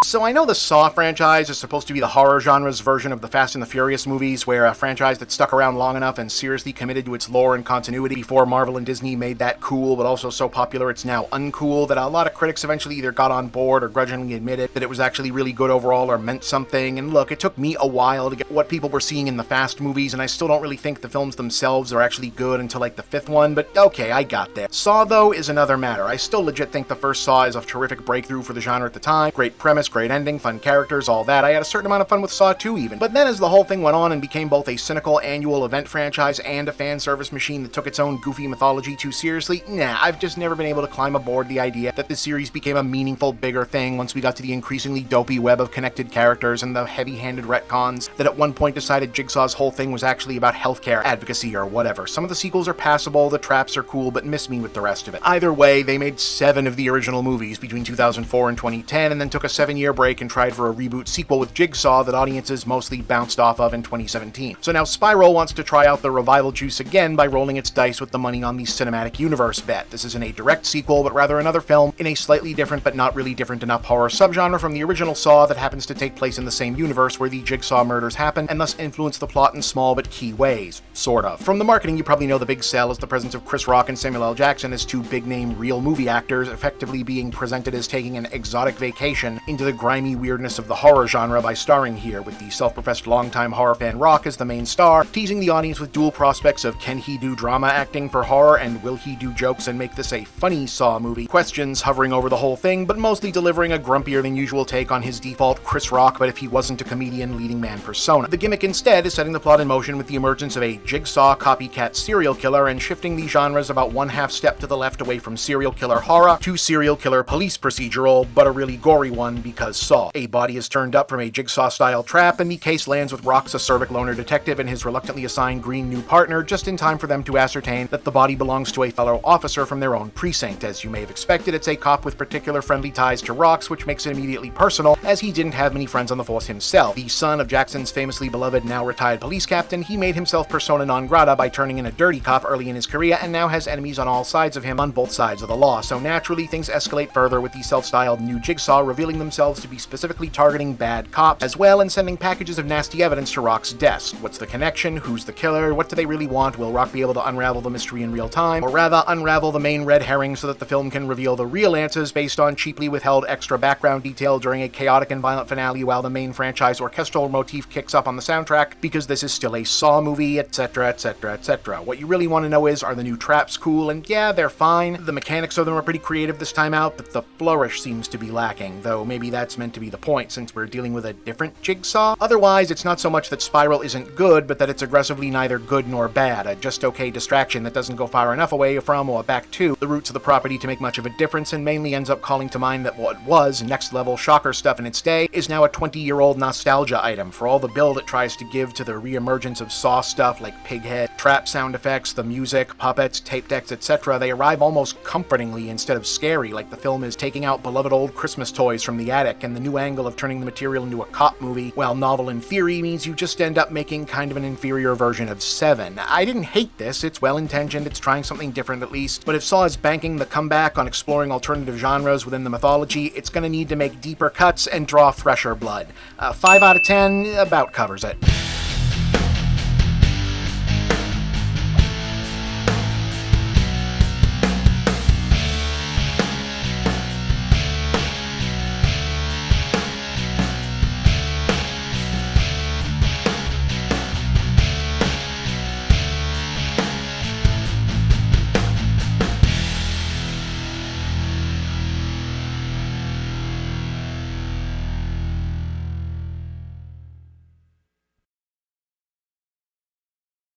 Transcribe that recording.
So I know the Saw franchise is supposed to be the horror genre's version of the Fast and the Furious movies, where a franchise that stuck around long enough and seriously committed to its lore and continuity before Marvel and Disney made that cool, but also so popular it's now uncool, that a lot of critics eventually either got on board or grudgingly admitted that it was actually really good overall or meant something. And look, it took me a while to get what people were seeing in the Fast movies, and I still don't really think the films themselves are actually good until like the fifth one, but okay, I got there. Saw, though, is another matter. I still legit think the first Saw is a terrific breakthrough for the genre at the time. Great premise, great ending, fun characters, all that. I had a certain amount of fun with Saw 2 even. But then as the whole thing went on and became both a cynical annual event franchise and a fan service machine that took its own goofy mythology too seriously, I've just never been able to climb aboard the idea that the series became a meaningful, bigger thing once we got to the increasingly dopey web of connected characters and the heavy-handed retcons that at one point decided Jigsaw's whole thing was actually about healthcare advocacy or whatever. Some of the sequels are passable, the traps are cool, but miss me with the rest of it. Either way, they made 7 of the original movies between 2004 and 2010, and then took a 7-year break and tried for a reboot sequel with Jigsaw that audiences mostly bounced off of in 2017. So now Spiral wants to try out the revival juice again by rolling its dice with the money on the cinematic universe bet. This isn't a direct sequel, but rather another film in a slightly different but not really different enough horror subgenre from the original Saw that happens to take place in the same universe where the Jigsaw murders happen and thus influence the plot in small but key ways. Sort of. From the marketing, you probably know the big sell is the presence of Chris Rock and Samuel L. Jackson as 2 big-name real movie actors, effectively being presented as taking an exotic vacation into the grimy weirdness of the horror genre by starring here, with the self-professed longtime horror fan Rock as the main star, teasing the audience with dual prospects of can he do drama acting for horror and will he do jokes and make this a funny Saw movie? Questions hovering over the whole thing, but mostly delivering a grumpier than usual take on his default Chris Rock, but if he wasn't a comedian leading man persona. The gimmick instead is setting the plot in motion with the emergence of a Jigsaw copycat serial killer and shifting the genres about 1/2 step to the left away from serial killer horror to serial killer police procedural, but a really gory one because Saw. A body is turned up from a Jigsaw-style trap, and the case lands with Rock's acerbic loner detective and his reluctantly assigned green new partner just in time for them to ascertain that the body belongs to a fellow officer from their own precinct. As you may have expected, it's a cop with particular friendly ties to Rock's, which makes it immediately personal, as he didn't have many friends on the force himself. The son of Jackson's famously beloved, now retired police captain, he made himself persona non grata by turning in a dirty cop early in his career and now has enemies on all sides of him on both sides of the law. So naturally, things escalate further with the self-styled new Jigsaw revealing themselves to be specifically targeting bad cops as well and sending packages of nasty evidence to Rock's desk. What's the connection? Who's the killer? What do they really want? Will Rock be able to unravel the mystery in real time? Or rather, unravel the main red herring so that the film can reveal the real answers based on cheaply withheld extra background detail during a chaotic and violent finale while the main franchise orchestral motif kicks up on the soundtrack because this is still a Saw movie, etc, etc, etc. What you really want to know is, are the new traps cool? And yeah, they're fine. The mechanics of them are pretty creative this time out, but the flourish seems to be lacking, though maybe that's meant to be the point since we're dealing with a different Jigsaw. Otherwise, it's not so much that Spiral isn't good, but that it's aggressively neither good nor bad, a just okay distraction that doesn't go far enough away from or back to the roots of the property to make much of a difference, and mainly ends up calling to mind that what was next-level shocker stuff in its day is now a 20-year-old nostalgia item. For all the build it tries to give to the re-emergence of Saw stuff like Pighead, trap sound effects, the music, puppets, tape decks, etc., they arrive almost comfortingly instead of scary, like the film is taking out beloved old Christmas toys from the attic, and the new angle of turning the material into a cop movie, while novel in theory means you just end up making kind of an inferior version of Seven. I didn't hate this, it's well-intentioned, it's trying something different at least, but if Saw is banking the comeback on exploring alternative genres within the mythology, it's gonna need to make deeper cuts and draw fresher blood. 5 out of 10 about covers it.